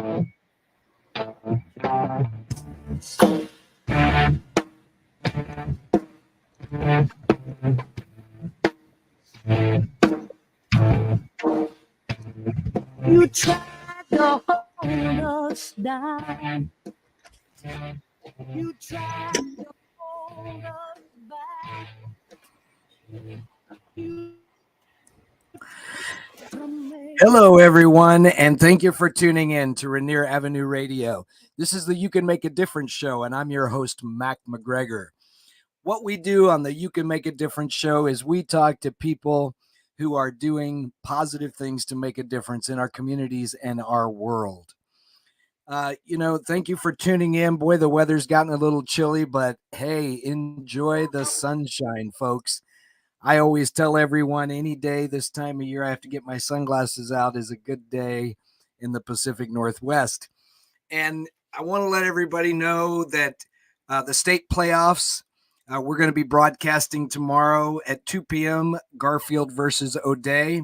You tried to hold us down. You tried to hold us back. Hello, everyone, and thank you for tuning in to Rainier Avenue Radio. This is the You Can Make a Difference show, and I'm your host, Mac McGregor. What we do on the You Can Make a Difference show is we talk to people who are doing positive things to make a difference in our communities and our world. Thank you for tuning in. Boy, the weather's gotten a little chilly, but hey, enjoy the sunshine, folks. I always tell everyone any day this time of year I have to get my sunglasses out is a good day in the Pacific Northwest. And I want to let everybody know that the state playoffs, we're going to be broadcasting tomorrow at 2 p.m. Garfield versus O'Day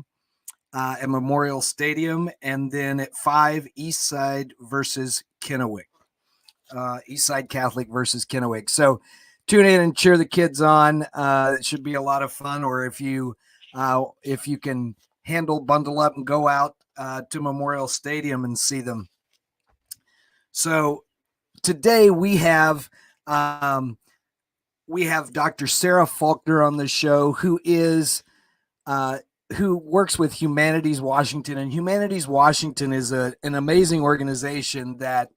at Memorial Stadium. And then at 5, Eastside versus Kennewick. Eastside Catholic versus Kennewick. So tune in and cheer the kids on. It should be a lot of fun. Or if you can bundle up and go out to Memorial Stadium and see them. So today we have Dr. Sarah Faulkner on the show, who works with Humanities Washington, and Humanities Washington is an amazing organization that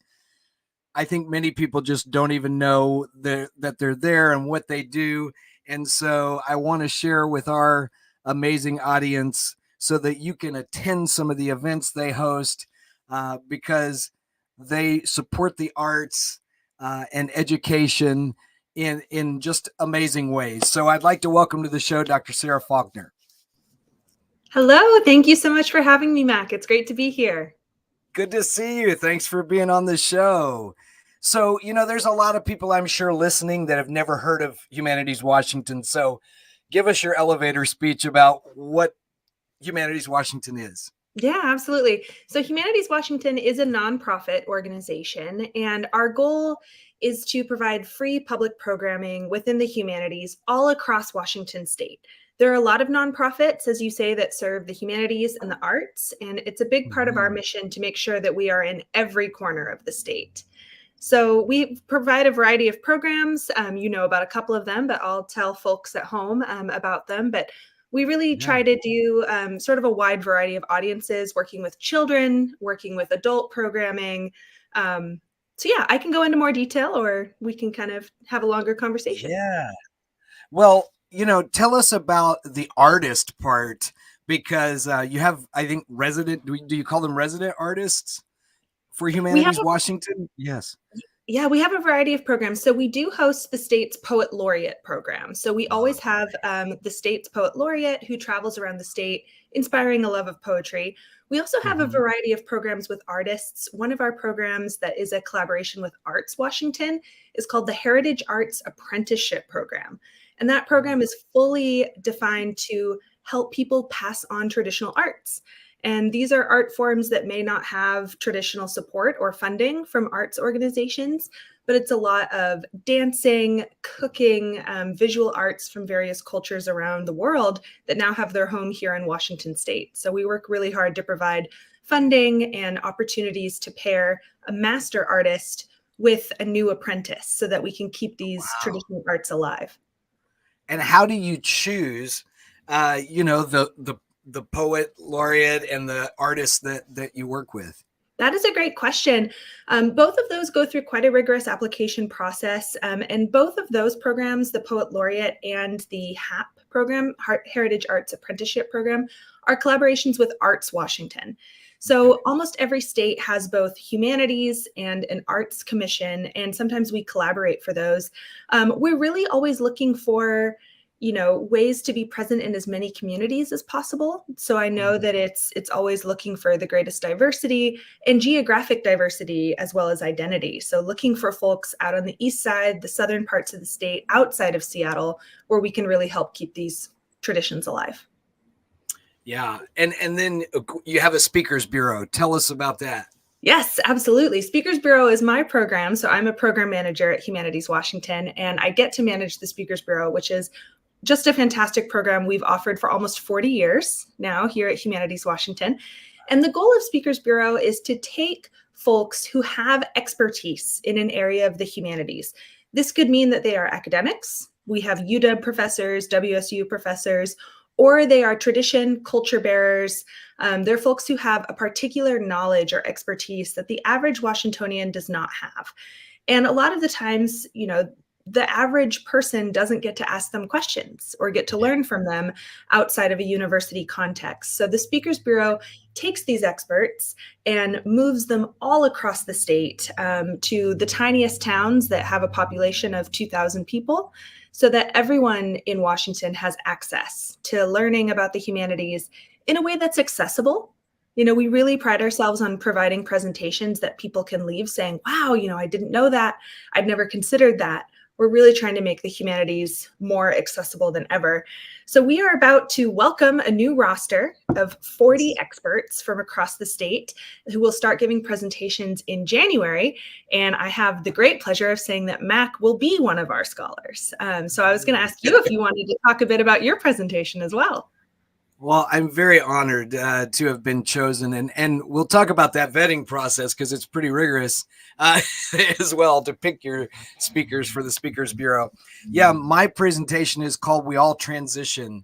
I think many people just don't even know that they're there and what they do. And so I want to share with our amazing audience so that you can attend some of the events they host because they support the arts and education in just amazing ways. So I'd like to welcome to the show Dr. Sarah Faulkner. Hello. Thank you so much for having me, Mac. It's great to be here. Good to see you. Thanks for being on the show. So, there's a lot of people I'm sure listening that have never heard of Humanities Washington. So give us your elevator speech about what Humanities Washington is. Yeah, absolutely. So Humanities Washington is a nonprofit organization, and our goal is to provide free public programming within the humanities all across Washington state. There are a lot of nonprofits, as you say, that serve the humanities and the arts, and it's a big part of our mission to make sure that we are in every corner of the state. So we provide a variety of programs. You know about a couple of them, but I'll tell folks at home about them. But we really try to do sort of a wide variety of audiences, working with children, working with adult programming. So yeah, I can go into more detail, or we can kind of have a longer conversation. Yeah. Well, tell us about the artist part, because you have, I think, do you call them resident artists for Humanities Washington? Yes. Yeah, we have a variety of programs. So we do host the state's Poet Laureate program. So we always have the state's Poet Laureate who travels around the state, inspiring a love of poetry. We also have a variety of programs with artists. One of our programs that is a collaboration with Arts Washington is called the Heritage Arts Apprenticeship Program. And that program is fully defined to help people pass on traditional arts. And these are art forms that may not have traditional support or funding from arts organizations, but it's a lot of dancing, cooking, visual arts from various cultures around the world that now have their home here in Washington state. So we work really hard to provide funding and opportunities to pair a master artist with a new apprentice so that we can keep these traditional arts alive. And how do you choose, the poet laureate and the artists that you work with? That is a great question. Both of those go through quite a rigorous application process. And both of those programs, the Poet Laureate and the HAP program, Heritage Arts Apprenticeship Program, are collaborations with Arts Washington. So almost every state has both humanities and an arts commission, and sometimes we collaborate for those. We're really always looking for ways to be present in as many communities as possible. So I know that it's always looking for the greatest diversity and geographic diversity as well as identity. So looking for folks out on the east side, the southern parts of the state, outside of Seattle, where we can really help keep these traditions alive. Yeah. And then you have a speakers bureau. Tell us about that. Yes, absolutely. Speakers Bureau is my program. So I'm a program manager at Humanities Washington, and I get to manage the Speakers Bureau, which is just a fantastic program we've offered for almost 40 years now here at Humanities Washington. And the goal of Speakers Bureau is to take folks who have expertise in an area of the humanities. This could mean that they are academics. We have UW professors, WSU professors, or they are tradition culture bearers. They're folks who have a particular knowledge or expertise that the average Washingtonian does not have. And a lot of the times, the average person doesn't get to ask them questions or get to learn from them outside of a university context. So the Speakers Bureau takes these experts and moves them all across the state to the tiniest towns that have a population of 2,000 people, so that everyone in Washington has access to learning about the humanities in a way that's accessible. We really pride ourselves on providing presentations that people can leave saying, wow, I didn't know that. I'd never considered that. We're really trying to make the humanities more accessible than ever. So we are about to welcome a new roster of 40 experts from across the state who will start giving presentations in January. And I have the great pleasure of saying that Mac will be one of our scholars. So I was going to ask you if you wanted to talk a bit about your presentation as well. Well, I'm very honored to have been chosen, and we'll talk about that vetting process because it's pretty rigorous as well to pick your speakers for the Speakers Bureau. Yeah, my presentation is called "We All Transition,"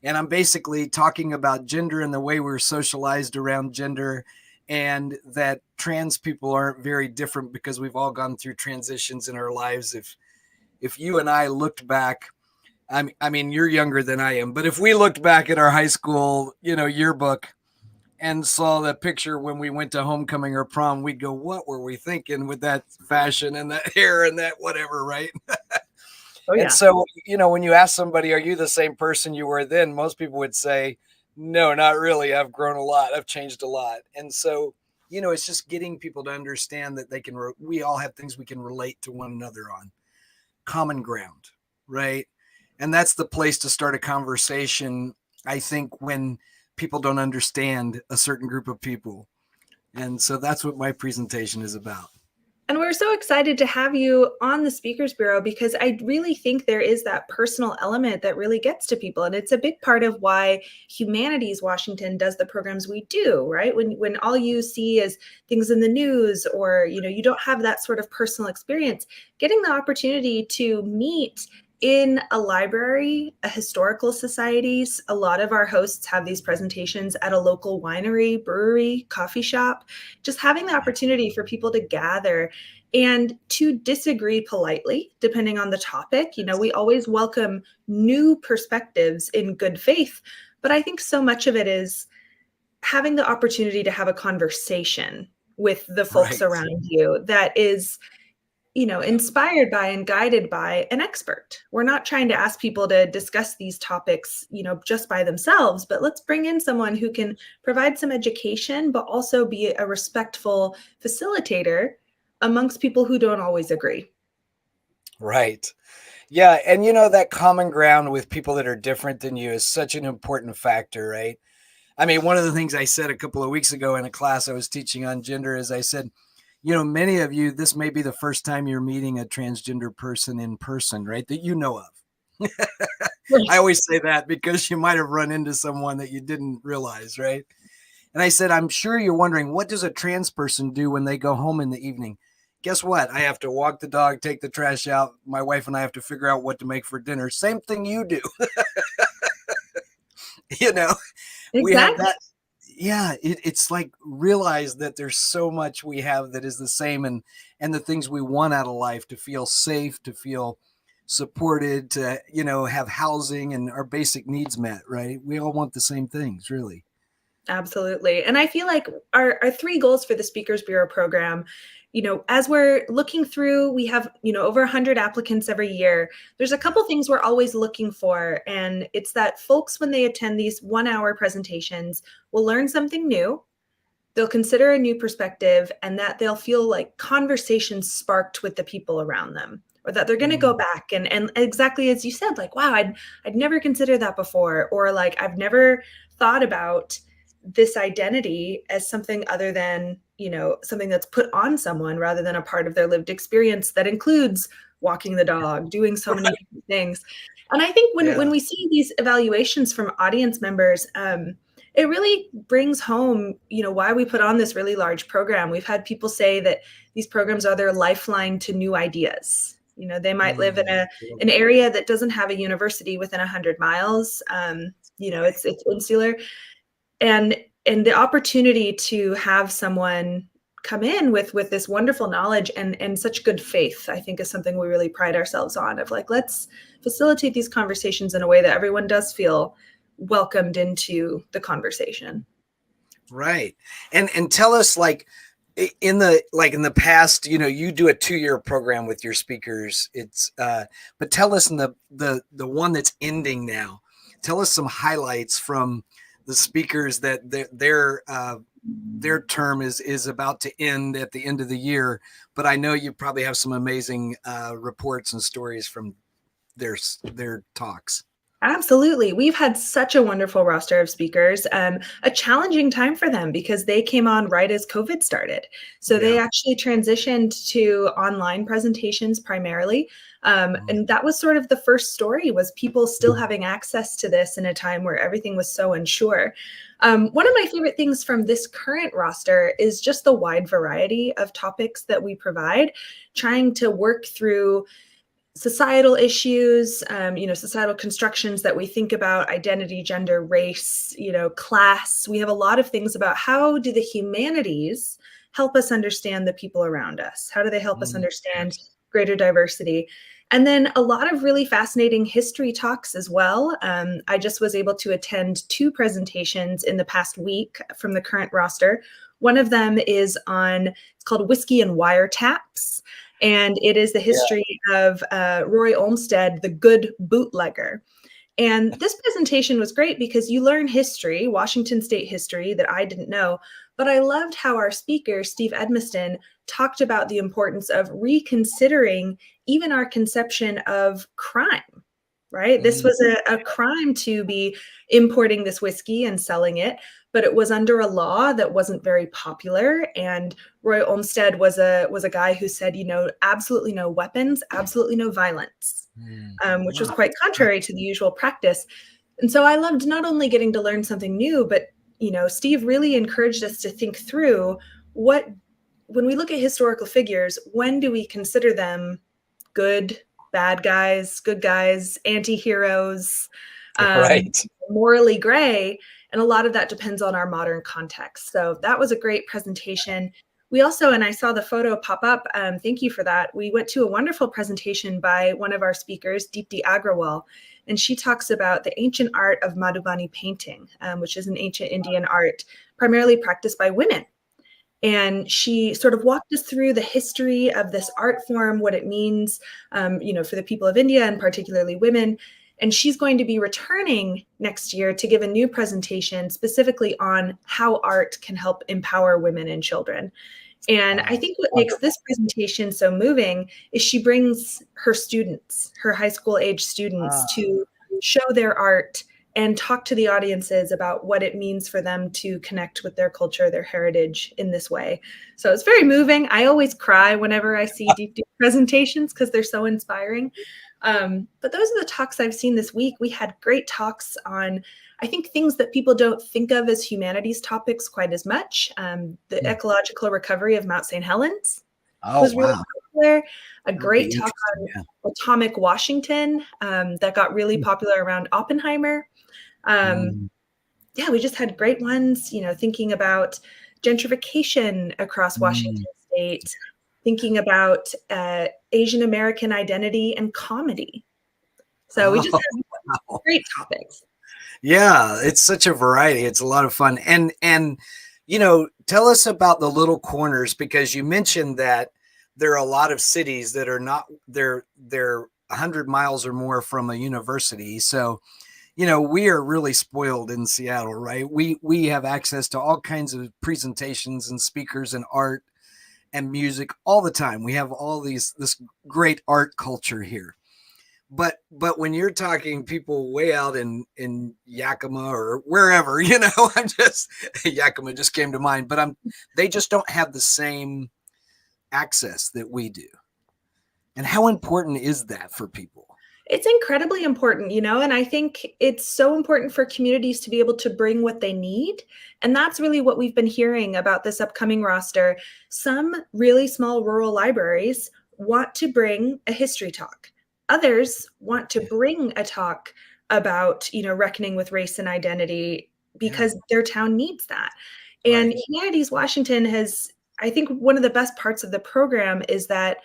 and I'm basically talking about gender and the way we're socialized around gender, and that trans people aren't very different because we've all gone through transitions in our lives. If you and I looked back, I mean, you're younger than I am, but if we looked back at our high school, yearbook and saw the picture when we went to homecoming or prom, we'd go, what were we thinking with that fashion and that hair and that whatever, right? Oh, yeah. And so, when you ask somebody, are you the same person you were then? Most people would say, no, not really. I've grown a lot. I've changed a lot. And so, it's just getting people to understand that we all have things we can relate to one another on. Common ground, right? And that's the place to start a conversation, I think, when people don't understand a certain group of people. And so that's what my presentation is about. And we're so excited to have you on the Speakers Bureau because I really think there is that personal element that really gets to people. And it's a big part of why Humanities Washington does the programs we do, right? When all you see is things in the news or, you don't have that sort of personal experience, getting the opportunity to meet in a library, a historical societies. A lot of our hosts have these presentations at a local winery, brewery, coffee shop. Just having the opportunity for people to gather and to disagree politely, depending on the topic. We always welcome new perspectives in good faith, but I think so much of it is having the opportunity to have a conversation with the folks around you that is inspired by and guided by an expert. We're not trying to ask people to discuss these topics, just by themselves, but let's bring in someone who can provide some education, but also be a respectful facilitator amongst people who don't always agree. Right. Yeah. And that common ground with people that are different than you is such an important factor, right? I mean, one of the things I said a couple of weeks ago in a class I was teaching on gender is I said, many of you, this may be the first time you're meeting a transgender person in person, right? That you know of. I always say that because you might have run into someone that you didn't realize, right? And I said, I'm sure you're wondering, what does a trans person do when they go home in the evening? Guess what? I have to walk the dog, take the trash out. My wife and I have to figure out what to make for dinner. Same thing you do. Exactly. We have that. Yeah, it's like realize that there's so much we have that is the same, and the things we want out of life, to feel safe, to feel supported, to have housing and our basic needs met, right? We all want the same things, really. Absolutely. And I feel like our three goals for the Speakers Bureau program, as we're looking through, we have, over 100 applicants every year. There's a couple things we're always looking for. And it's that folks, when they attend these 1-hour presentations, will learn something new. They'll consider a new perspective, and that they'll feel like conversations sparked with the people around them, or that they're going to go back and exactly as you said, like, wow, I'd never considered that before. Or like, I've never thought about this identity as something other than, something that's put on someone rather than a part of their lived experience that includes walking the dog, doing so many different things. And I think when we see these evaluations from audience members, it really brings home, why we put on this really large program. We've had people say that these programs are their lifeline to new ideas. They might live in an area that doesn't have a university within 100 miles. It's insular. And the opportunity to have someone come in with this wonderful knowledge and such good faith, I think, is something we really pride ourselves on, of like, let's facilitate these conversations in a way that everyone does feel welcomed into the conversation. Right. And tell us, like, in the past, you do a 2-year program with your speakers. But tell us in the one that's ending now, tell us some highlights from the speakers that their term is about to end at the end of the year. But I know you probably have some amazing reports and stories from their talks. Absolutely. We've had such a wonderful roster of speakers, a challenging time for them because they came on right as COVID started. So they actually transitioned to online presentations primarily. And that was sort of the first story, was people still having access to this in a time where everything was so unsure. One of my favorite things from this current roster is just the wide variety of topics that we provide, trying to work through societal issues, societal constructions that we think about: identity, gender, race, class. We have a lot of things about how do the humanities help us understand the people around us? How do they help us understand greater diversity? And then a lot of really fascinating history talks as well. I just was able to attend 2 presentations in the past week from the current roster. One of them is it's called Whiskey and Wiretaps. And it is the history of Roy Olmsted, the good bootlegger. And this presentation was great because you learn history, Washington State history, that I didn't know. But I loved how our speaker, Steve Edmiston, talked about the importance of reconsidering even our conception of crime, right? This was a crime to be importing this whiskey and selling it, but it was under a law that wasn't very popular. And Roy Olmsted was a guy who said, absolutely no weapons, absolutely no violence, which was quite contrary to the usual practice. And so I loved not only getting to learn something new, but, Steve really encouraged us to think through when we look at historical figures, when do we consider them good, bad guys, good guys, anti-heroes, morally gray? And a lot of that depends on our modern context. So that was a great presentation. We also, and I saw the photo pop up, thank you for that. We went to a wonderful presentation by one of our speakers, Deepti Agrawal, and she talks about the ancient art of Madhubani painting, which is an ancient Indian art primarily practiced by women. And she sort of walked us through the history of this art form, what it means, for the people of India and particularly women. And she's going to be returning next year to give a new presentation specifically on how art can help empower women and children. And I think what makes this presentation so moving is she brings her students, her high school age students, to show their art and talk to the audiences about what it means for them to connect with their culture, their heritage in this way. So it's very moving. I always cry whenever I see deep presentations because they're so inspiring. But those are the talks I've seen this week. We had great talks on, I think, things that people don't think of as humanities topics quite as much. The ecological recovery of Mount St. Helens was really popular. A great talk on atomic Washington that got really popular around Oppenheimer. We just had great ones, thinking about gentrification across Washington State, thinking about Asian American identity and comedy. So we just had great topics. Yeah, it's such a variety. It's a lot of fun. And tell us about the little corners, because you mentioned that there are a lot of cities that are not, they're 100 miles or more from a university. So, we are really spoiled in Seattle, right? We have access to all kinds of presentations and speakers and art and music all the time. We have this great art culture here. but when you're talking people way out in Yakima or wherever, I'm just Yakima just came to mind, but they just don't have the same access that we do. And how important is that for people? It's incredibly important, and I think it's so important for communities to be able to bring what they need. And that's really what we've been hearing about this upcoming roster. Some really small rural libraries want to bring a history talk. Others want to bring a talk about, reckoning with race and identity because their town needs that. And Humanities Washington has, I think one of the best parts of the program is that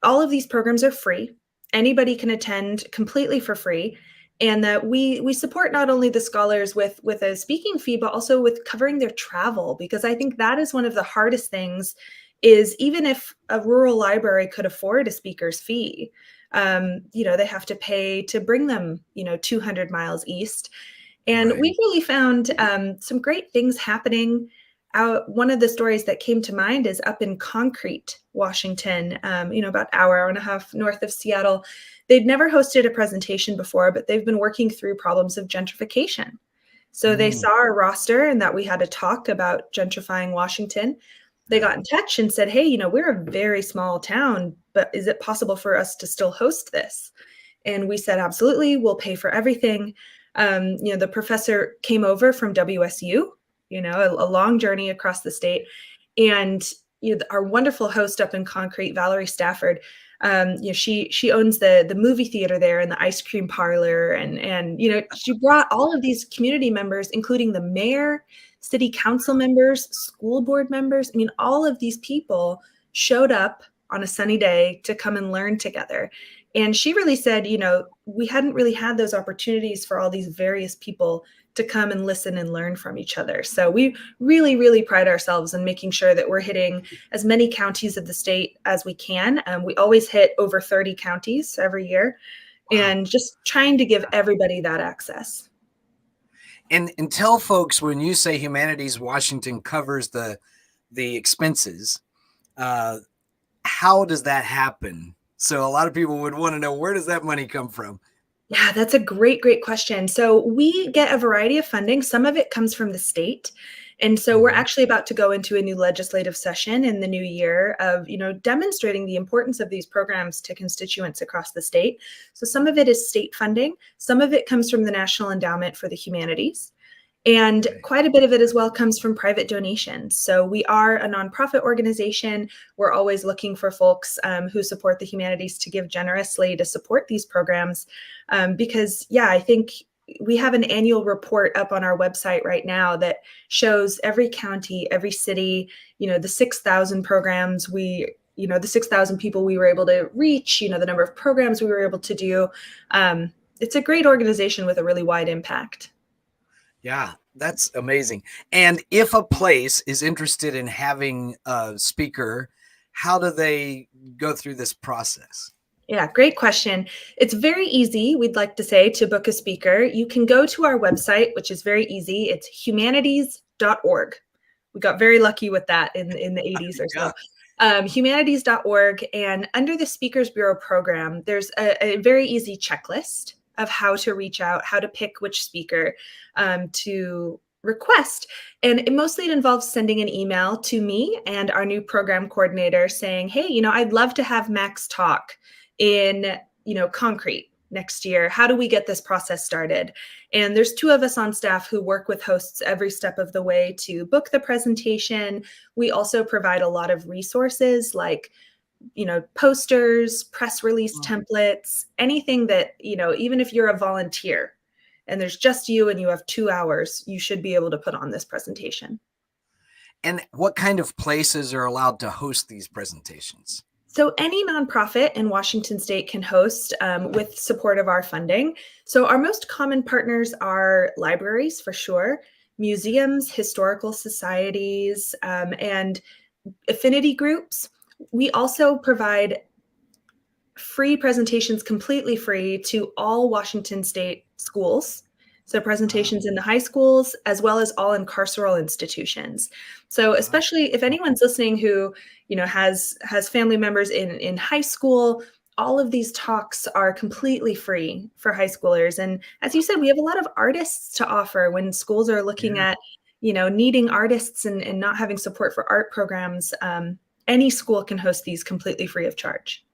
all of these programs are free. Anybody can attend completely for free. And that we support not only the scholars with a speaking fee, but also with covering their travel, because I think that is one of the hardest things is even if a rural library could afford a speaker's fee, they have to pay to bring them, 200 miles east. And we've really found some great things happening. One of the stories that came to mind is up in Concrete, Washington, about an hour and a half north of Seattle. They'd never hosted a presentation before, but they've been working through problems of gentrification. So they saw our roster and that we had a talk about gentrifying Washington. They got in touch and said, hey, we're a very small town, but is it possible for us to still host this? And we said, absolutely, we'll pay for everything. The professor came over from WSU, a long journey across the state. And our wonderful host up in Concrete, Valerie Stafford, she owns the movie theater there and the ice cream parlor. And she brought all of these community members, including the mayor, city council members, school board members. I mean, all of these people showed up on a sunny day to come and learn together. And she really said, we hadn't really had those opportunities for all these various people to come and listen and learn from each other. So we really, really pride ourselves in making sure that we're hitting as many counties of the state as we can. We always hit over 30 counties every year, and just trying to give everybody that access. And tell folks, when you say Humanities Washington covers the expenses, how does that happen? So a lot of people would want to know, where does that money come from? Yeah, that's a great, great question. So we get a variety of funding. Some of it comes from the state. And so we're actually about to go into a new legislative session in the new year of, demonstrating the importance of these programs to constituents across the state. So some of it is state funding. Some of it comes from the National Endowment for the Humanities. And quite a bit of it as well comes from private donations. So we are a nonprofit organization. We're always looking for folks who support the humanities to give generously to support these programs. Because, I think we have an annual report up on our website right now that shows every county, every city, the 6,000 programs the 6,000 people we were able to reach, the number of programs we were able to do. It's a great organization with a really wide impact. Yeah, that's amazing. And if a place is interested in having a speaker, how do they go through this process? Yeah, great question. It's very easy, we'd like to say, to book a speaker. You can go to our website, which is very easy. It's humanities.org. We got very lucky with that in the 80s or so. Humanities.org. And under the Speakers Bureau program, there's a very easy checklist of how to reach out, how to pick which speaker to request. And it involves sending an email to me and our new program coordinator saying, hey, I'd love to have Mac's talk in, Concrete next year. How do we get this process started? And there's 2 of us on staff who work with hosts every step of the way to book the presentation. We also provide a lot of resources like posters, press release templates, anything that, even if you're a volunteer and there's just you and you have 2 hours, you should be able to put on this presentation. And what kind of places are allowed to host these presentations? So any nonprofit in Washington state can host with support of our funding. So our most common partners are libraries, for sure, museums, historical societies, and affinity groups. We also provide free presentations, completely free, to all Washington state schools. So presentations in the high schools, as well as all carceral institutions. So especially if anyone's listening who, has family members in high school, all of these talks are completely free for high schoolers. And as you said, we have a lot of artists to offer when schools are looking at, needing artists and not having support for art programs. Any school can host these completely free of charge.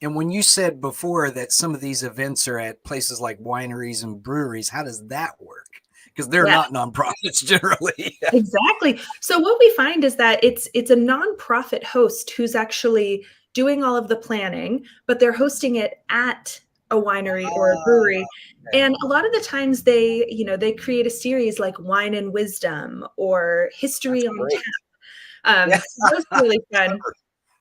And when you said before that some of these events are at places like wineries and breweries, how does that work? Because they're not nonprofits generally. Exactly. So what we find is that it's a nonprofit host who's actually doing all of the planning, but they're hosting it at a winery or a brewery. Okay. And a lot of the times they create a series like Wine and Wisdom or History on Tap. Those are really fun.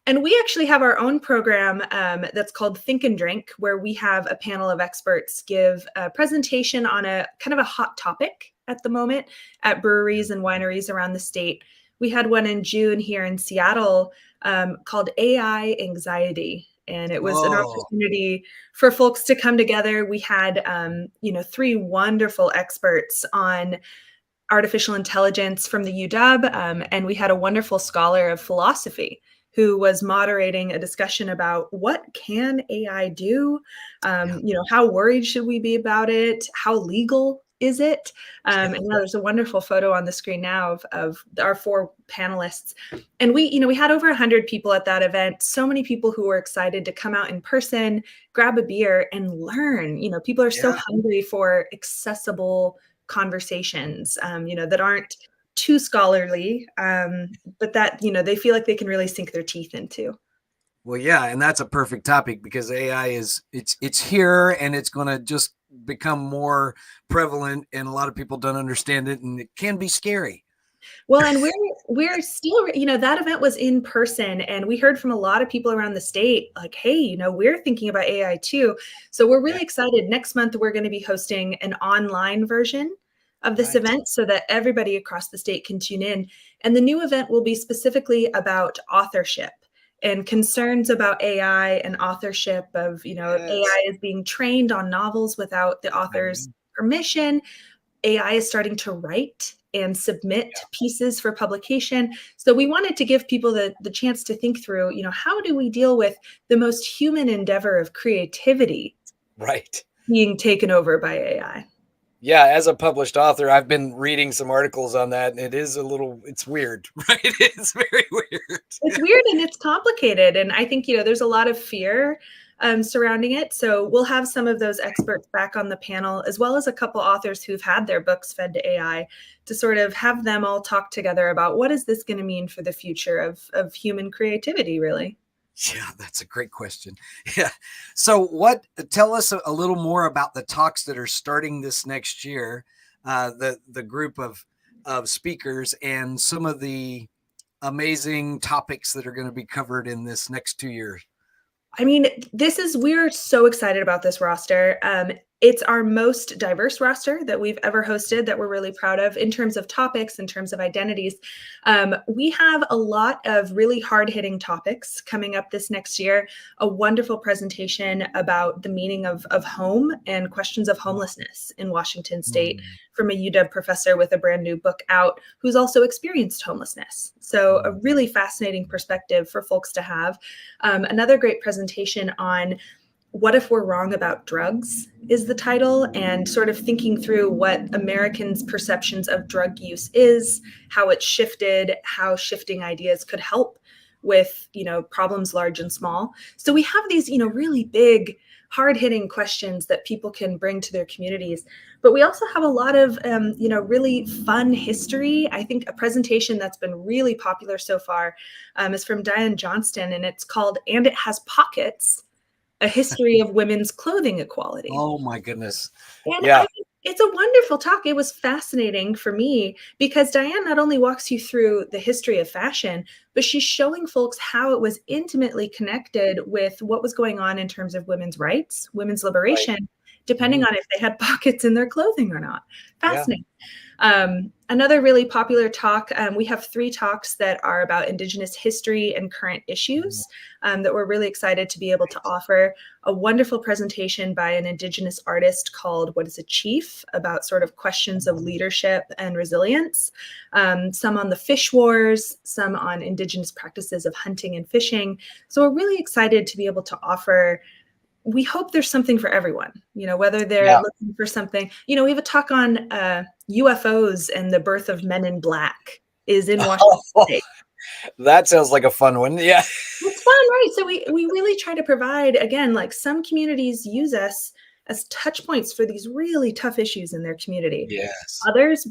And we actually have our own program that's called Think and Drink, where we have a panel of experts give a presentation on a kind of a hot topic at the moment at breweries and wineries around the state. We had one in June here in Seattle called AI Anxiety. And it was an opportunity for folks to come together. We had, 3 wonderful experts on artificial intelligence from the UW, and we had a wonderful scholar of philosophy who was moderating a discussion about what can AI do? How worried should we be about it? How legal is it? And now there's a wonderful photo on the screen now of our 4 panelists. And we had over 100 people at that event. So many people who were excited to come out in person, grab a beer and learn. People are so hungry for accessible conversations, that aren't too scholarly, but that, they feel like they can really sink their teeth into. Well, yeah, and that's a perfect topic because AI it's here and it's going to just become more prevalent, and a lot of people don't understand it, and it can be scary. Well, and we're still, that event was in person, and we heard from a lot of people around the state, like, hey, we're thinking about AI too. So we're really excited. Next month, we're going to be hosting an online version of this event so that everybody across the state can tune in. And the new event will be specifically about authorship and concerns about AI and authorship of, AI is being trained on novels without the author's permission. AI is starting to write and submit pieces for publication. So we wanted to give people the chance to think through, how do we deal with the most human endeavor of creativity being taken over by AI? Yeah, as a published author, I've been reading some articles on that, and it's weird, right? It's very weird. It's weird and it's complicated. And I think, there's a lot of fear surrounding it. So we'll have some of those experts back on the panel, as well as a couple authors who've had their books fed to AI, to sort of have them all talk together about what is this going to mean for the future of human creativity, really? Yeah, that's a great question. Yeah. So tell us a little more about the talks that are starting this next year, the group of speakers and some of the amazing topics that are going to be covered in this next 2 years. I mean, we're so excited about this roster. It's our most diverse roster that we've ever hosted that we're really proud of in terms of topics, in terms of identities. We have a lot of really hard-hitting topics coming up this next year. A wonderful presentation about the meaning of home and questions of homelessness in Washington State from a UW professor with a brand new book out who's also experienced homelessness. So a really fascinating perspective for folks to have. Another great presentation on What If We're Wrong About Drugs is the title, and sort of thinking through what Americans' perceptions of drug use is, how it's shifted, how shifting ideas could help with, problems large and small. So we have these, really big, hard-hitting questions that people can bring to their communities. But we also have a lot of, really fun history. I think a presentation that's been really popular so far is from Diane Johnston, and it's called And It Has Pockets, A History of Women's Clothing Equality. Oh my goodness. And it's a wonderful talk. It was fascinating for me because Diane not only walks you through the history of fashion, but she's showing folks how it was intimately connected with what was going on in terms of women's rights, women's liberation, depending on if they had pockets in their clothing or not. Fascinating. Another really popular talk, we have 3 talks that are about Indigenous history and current issues that we're really excited to be able to offer. A wonderful presentation by an Indigenous artist called What is a Chief, about sort of questions of leadership and resilience. Some on the fish wars, some on Indigenous practices of hunting and fishing. So we're really excited to be able to offer. We hope there's something for everyone, whether they're looking for something. We have a talk on UFOs and the birth of Men in Black is in Washington State. That sounds like a fun one. Yeah. It's fun, right? So we really try to provide, again, like some communities use us as touch points for these really tough issues in their community. Yes. Others,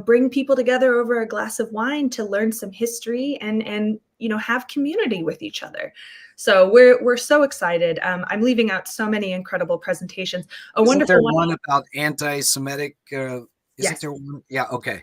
bring people together over a glass of wine to learn some history and have community with each other. So we're so excited. I'm leaving out so many incredible presentations. Isn't there one about anti-Semitic? Yes. There one? Yeah. Okay.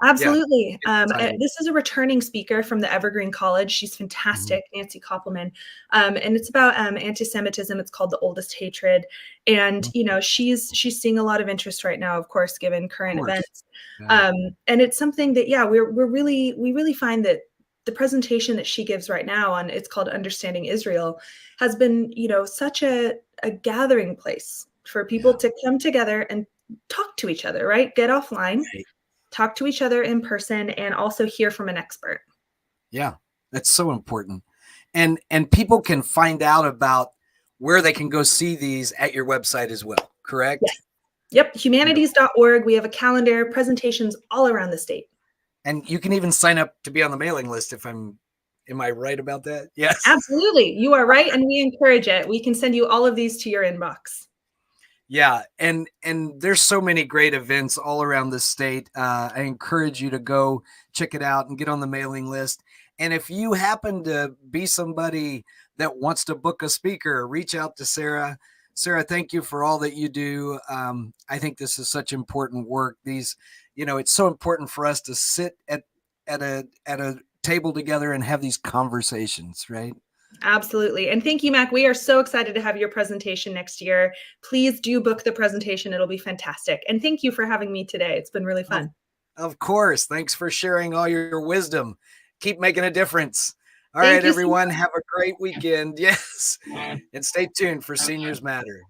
Absolutely. This is a returning speaker from the Evergreen College. She's fantastic, Nancy Koppelman. And it's about anti-Semitism. It's called The Oldest Hatred. And, she's seeing a lot of interest right now, of course, given current events. Yeah. And it's something that, we really find that the presentation that she gives right now it's called Understanding Israel, has been, such a gathering place for people to come together and talk to each other, right? Get offline. Right. Talk to each other in person, and also hear from an expert. Yeah, that's so important. And people can find out about where they can go see these at your website as well, correct? Yes. Yep, humanities.org. We have a calendar, presentations all around the state. And you can even sign up to be on the mailing list am I right about that? Yes. Absolutely. You are right, and we encourage it. We can send you all of these to your inbox. Yeah, and there's so many great events all around the state. I encourage you to go check it out and get on the mailing list. And if you happen to be somebody that wants to book a speaker, reach out to Sarah. Sarah, thank you for all that you do. I think this is such important work. It's so important for us to sit at a table together and have these conversations, right? Absolutely. And thank you, Mac. We are so excited to have your presentation next year. Please do book the presentation. It'll be fantastic. And thank you for having me today. It's been really fun. Of course. Thanks for sharing all your wisdom. Keep making a difference. All right, everyone. Have a great weekend. Yes. And stay tuned for Seniors Matter.